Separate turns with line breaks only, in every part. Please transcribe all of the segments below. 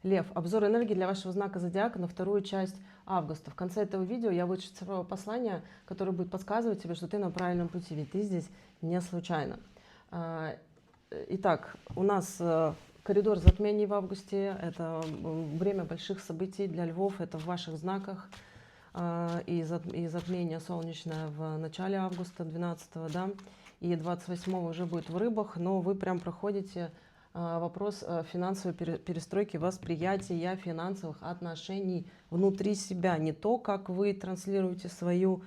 Лев, обзор энергии для вашего знака зодиака на вторую часть августа. В конце этого видео я вышлю цифровое послание, которое будет подсказывать тебе, что ты на правильном пути, ведь ты здесь не случайно. Итак, у нас коридор затмений в августе. Это время больших событий для львов, это в ваших знаках. И затмение солнечное в начале августа, 12-го, да, и 28-го уже будет в рыбах, но вы прям проходите вопрос финансовой перестройки восприятия финансовых отношений внутри себя. Не то, как вы транслируете свою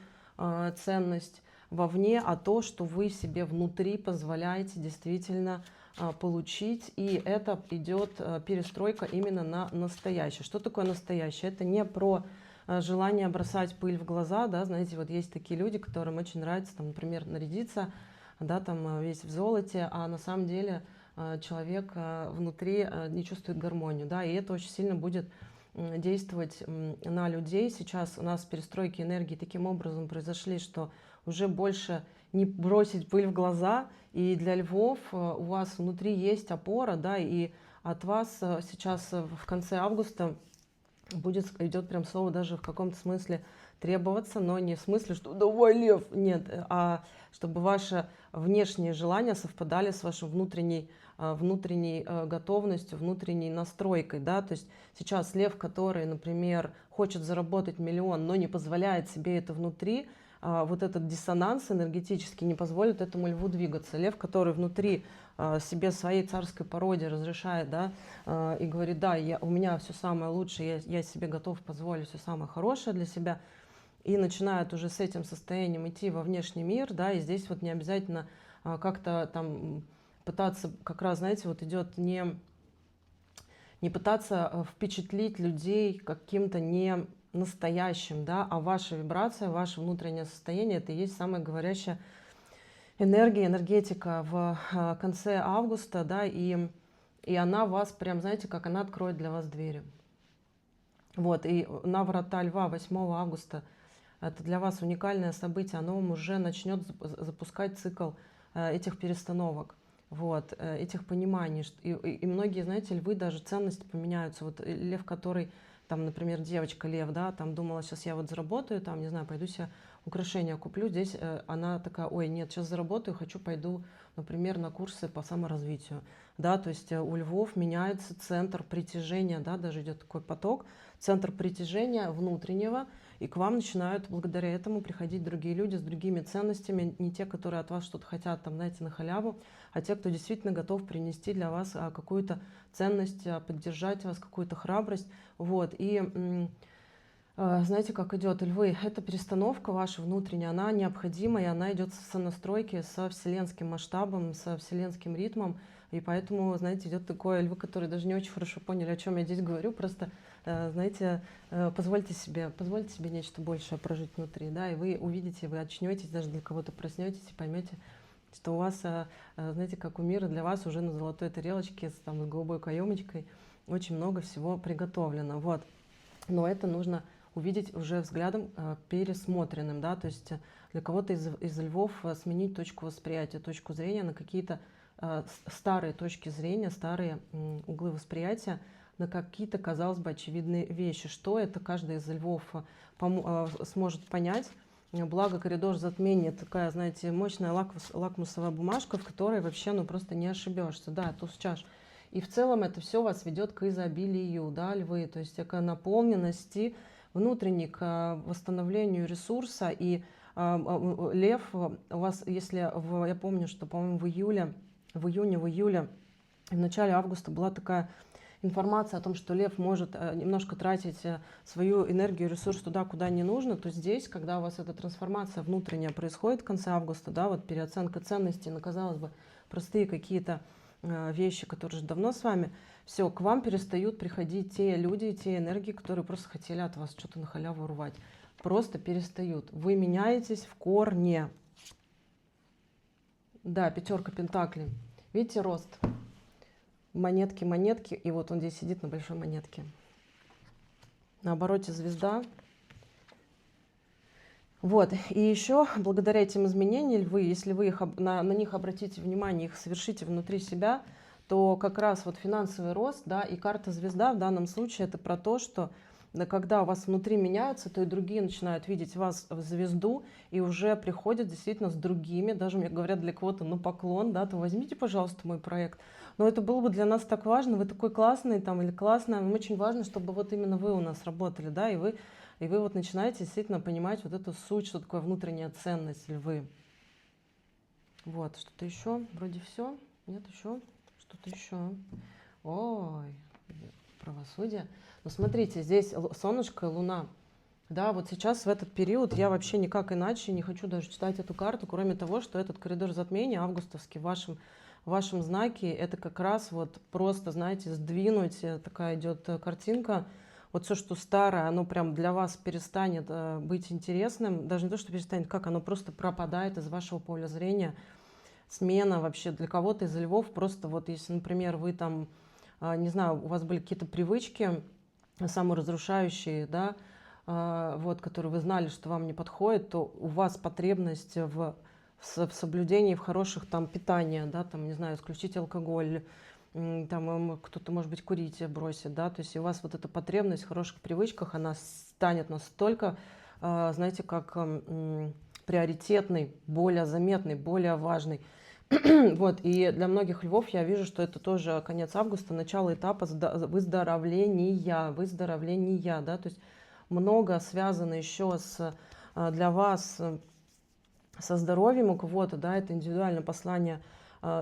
ценность вовне, а то, что вы себе внутри позволяете действительно получить. И это идет перестройка именно на настоящее. Что такое настоящее? Это не про желание бросать пыль в глаза, да, знаете, вот есть такие люди, которым очень нравится, там, например, нарядиться, да, там весь в золоте, а на самом деле человек внутри не чувствует гармонию, да, и это очень сильно будет действовать на людей. Сейчас у нас перестройки энергии таким образом произошли, что уже больше не бросить пыль в глаза, и для львов у вас внутри есть опора, да, и от вас сейчас в конце августа идет прям слово даже в каком-то смысле требоваться, но не в смысле, что давай, лев, нет, а чтобы ваши внешние желания совпадали с вашей внутренней готовностью, внутренней настройкой, да, то есть сейчас лев, который, например, хочет заработать миллион, но не позволяет себе это внутри, вот этот диссонанс энергетический не позволит этому льву двигаться. Лев, который внутри себе своей царской породе разрешает, да, и говорит, да, у меня все самое лучшее, я себе готов позволить все самое хорошее для себя, и начинает уже с этим состоянием идти во внешний мир, да, и здесь вот не обязательно как-то там пытаться, как раз, знаете, вот идет не пытаться впечатлить людей каким-то не настоящим, да, а ваша вибрация, ваше внутреннее состояние, это и есть самая говорящая энергия, энергетика в конце августа, да, и она вас прям, знаете, как она откроет для вас двери. Вот, и на врата льва 8 августа это для вас уникальное событие, оно вам уже начнет запускать цикл этих перестановок, вот, этих пониманий. И многие, знаете, львы даже ценности поменяются. Вот лев, который, там, например, девочка лев, да, там думала, сейчас я вот заработаю, там, не знаю, пойду себе украшения куплю. Здесь она такая, ой, нет, сейчас заработаю, пойду, например, на курсы по саморазвитию. Да, то есть у львов меняется центр притяжения, да, даже идет такой поток, центр притяжения внутреннего, и к вам начинают благодаря этому приходить другие люди с другими ценностями, не те, которые от вас что-то хотят, там, знаете, на халяву, а те, кто действительно готов принести для вас какую-то ценность, поддержать вас, какую-то храбрость. Вот. И знаете, как идет, львы, эта перестановка ваша внутренняя, она необходима, и она идет в сонастройке со вселенским масштабом, со вселенским ритмом. И поэтому, знаете, идет такое, львы, которые даже не очень хорошо поняли, о чем я здесь говорю, просто, знаете, позвольте себе нечто большее прожить внутри, да, и вы увидите, вы очнетесь, даже для кого-то проснетесь и поймете, что у вас, знаете, как у мира, для вас уже на золотой тарелочке с голубой каемочкой очень много всего приготовлено, вот. Но это нужно увидеть уже взглядом пересмотренным, да, то есть для кого-то из львов сменить точку восприятия, точку зрения на какие-то старые точки зрения, старые углы восприятия на какие-то, казалось бы, очевидные вещи. Что это каждый из львов сможет понять. Благо, коридор затмения такая, знаете, мощная лакмусовая бумажка, в которой вообще, ну, просто не ошибешься. Да, туз чаш. И в целом это все вас ведет к изобилию, да, львы, то есть к наполненности внутренней, к восстановлению ресурса. И лев у вас, если я помню, что, по-моему, в июне, в июле, в начале августа была такая информация о том, что лев может немножко тратить свою энергию, ресурс туда, куда не нужно, то здесь, когда у вас эта трансформация внутренняя происходит в конце августа, да, вот переоценка ценностей, ну, казалось бы, простые какие-то вещи, которые же давно с вами, все, к вам перестают приходить те люди, те энергии, которые просто хотели от вас что-то на халяву урвать. Просто перестают. Вы меняетесь в корне. Да, 5 пентаклей. Видите, рост. Монетки, монетки. И вот он здесь сидит на большой монетке. На обороте звезда. Вот. И еще благодаря этим изменениям, львы, если вы на них обратите внимание, их совершите внутри себя, что как раз вот финансовый рост, да, и карта звезда в данном случае это про то, что да, когда у вас внутри меняется, то и другие начинают видеть вас в звезду и уже приходят действительно с другими, даже мне говорят для кого-то на поклон, да, то возьмите, пожалуйста, мой проект. Но это было бы для нас так важно, вы такой классный там или классная, нам очень важно, чтобы вот именно вы у нас работали, да, и вы вот начинаете действительно понимать вот эту суть, что такое внутренняя ценность львы. Вот, что-то еще, вроде все, нет еще, что-то еще. Ой, правосудие. Но смотрите, здесь солнышко и луна. Да, вот сейчас в этот период я вообще никак иначе не хочу даже читать эту карту, кроме того, что этот коридор затмения августовский в вашем знаке, это как раз вот просто, знаете, сдвинуть, такая идет картинка, вот все, что старое, оно прям для вас перестанет быть интересным, даже не то, что перестанет, как оно просто пропадает из вашего поля зрения. Смена вообще для кого-то из львов, просто вот если, например, вы там, не знаю, у вас были какие-то привычки саморазрушающие, да, вот, которые вы знали, что вам не подходит, то у вас потребность в соблюдении, в хороших там питания, да, там, не знаю, исключить алкоголь, там кто-то, может быть, курить бросит, да, то есть у вас вот эта потребность в хороших привычках, она станет настолько, знаете, как приоритетной, более заметной, более важной. Вот, и для многих львов я вижу, что это тоже конец августа, начало этапа выздоровления, да, то есть много связано еще для вас со здоровьем у кого-то, да, это индивидуальное послание,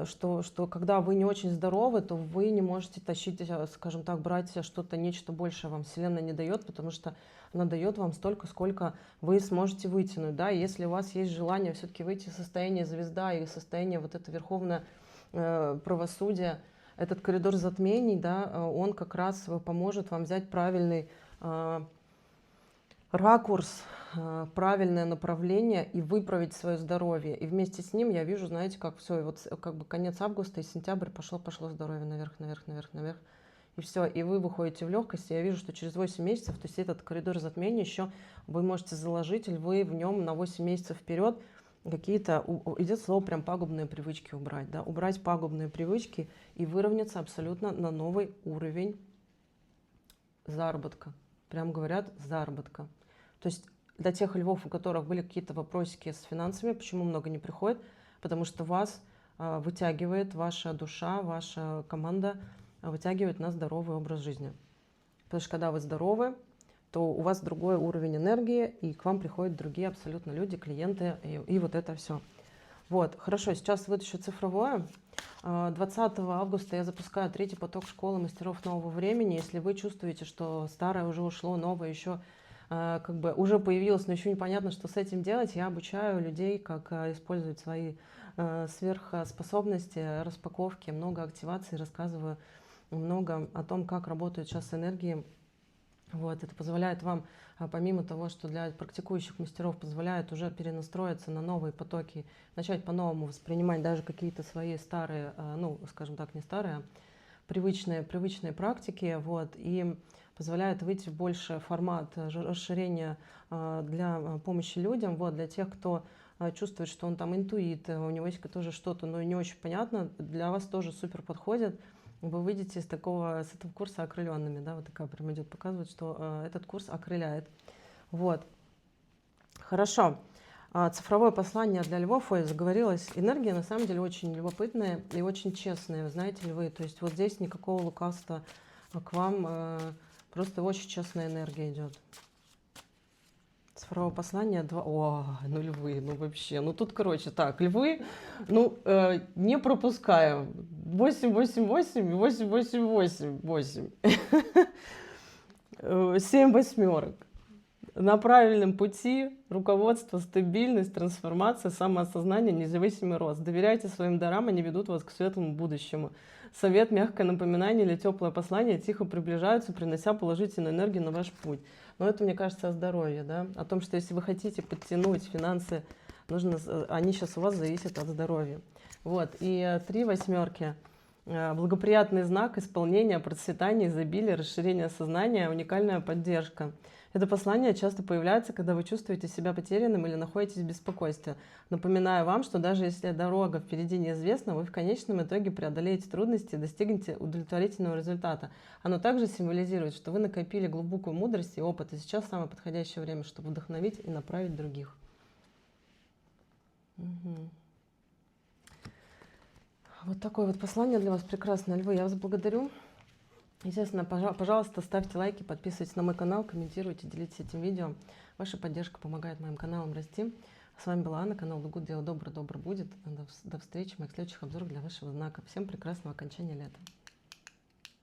что когда вы не очень здоровы, то вы не можете тащить, скажем так, брать что-то, нечто большее вам Вселенная не дает, потому что она дает вам столько, сколько вы сможете вытянуть, да, если у вас есть желание все-таки выйти из состояния звезда и состояние вот это верховное правосудие, этот коридор затмений, да, он как раз поможет вам взять правильный ракурс, правильное направление и выправить свое здоровье. И вместе с ним я вижу, знаете, как все, вот как бы конец августа и сентябрь пошло здоровье наверх, наверх, наверх, наверх. И все, и вы выходите в легкость. И я вижу, что через 8 месяцев, то есть этот коридор затмения еще вы можете заложить, львы в нем на 8 месяцев вперед какие-то, идет слово прям пагубные привычки убрать, да, убрать пагубные привычки и выровняться абсолютно на новый уровень заработка. Прям говорят заработка. То есть для тех львов, у которых были какие-то вопросики с финансами, почему много не приходит? Потому что вас вытягивает ваша душа, ваша команда вытягивает на здоровый образ жизни. Потому что когда вы здоровы, то у вас другой уровень энергии, и к вам приходят другие абсолютно люди, клиенты, и вот это все. Вот, хорошо, сейчас вытащу цифровое. 20 августа я запускаю 3-й поток школы мастеров нового времени. Если вы чувствуете, что старое уже ушло, новое еще как бы уже появилось, но еще непонятно, что с этим делать, я обучаю людей, как использовать свои сверхспособности, распаковки, много активаций, рассказываю много о том, как работают сейчас энергии. Вот, это позволяет вам, помимо того, что для практикующих мастеров позволяет уже перенастроиться на новые потоки, начать по-новому воспринимать даже какие-то свои старые, ну, скажем так, не старые, а привычные практики, вот, и позволяет выйти в больший формат расширения для помощи людям, вот, для тех, кто чувствует, что он там интуит, у него есть тоже что-то, но не очень понятно, для вас тоже супер подходит. Вы выйдете с этого курса окрыленными, да, вот такая прям идет, показывает, что этот курс окрыляет. Вот. Хорошо. Цифровое послание для львов, ой, заговорилась. Энергия на самом деле очень любопытная и очень честная, вы знаете, львы. То есть вот здесь никакого лукавства к вам, просто очень честная энергия идет. Цифровое послание 2. О, ну львы, ну вообще. Ну тут, короче, так, львы, ну, не пропускаем. 8, 8, 8, 8, 8, 8, 8. 7 восьмерок. На правильном пути руководство, стабильность, трансформация, самоосознание, независимый рост. Доверяйте своим дарам, они ведут вас к светлому будущему. Совет, мягкое напоминание или теплое послание тихо приближаются, принося положительную энергию на ваш путь. Но это, мне кажется, о здоровье, да? О том, что если вы хотите подтянуть финансы, они сейчас у вас зависят от здоровья. Вот. И 3 восьмерки. Благоприятный знак, исполнение, процветание, изобилие, расширение сознания, уникальная поддержка. Это послание часто появляется, когда вы чувствуете себя потерянным или находитесь в беспокойстве. Напоминаю вам, что даже если дорога впереди неизвестна, вы в конечном итоге преодолеете трудности и достигнете удовлетворительного результата. Оно также символизирует, что вы накопили глубокую мудрость и опыт, и сейчас самое подходящее время, чтобы вдохновить и направить других. Угу. Вот такое вот послание для вас прекрасное, львы. Я вас благодарю. Естественно, пожалуйста, ставьте лайки, подписывайтесь на мой канал, комментируйте, делитесь этим видео. Ваша поддержка помогает моим каналам расти. С вами была Анна, канал Лугу. Дело добро, добро будет. До встречи в моих следующих обзорах для вашего знака. Всем прекрасного окончания лета.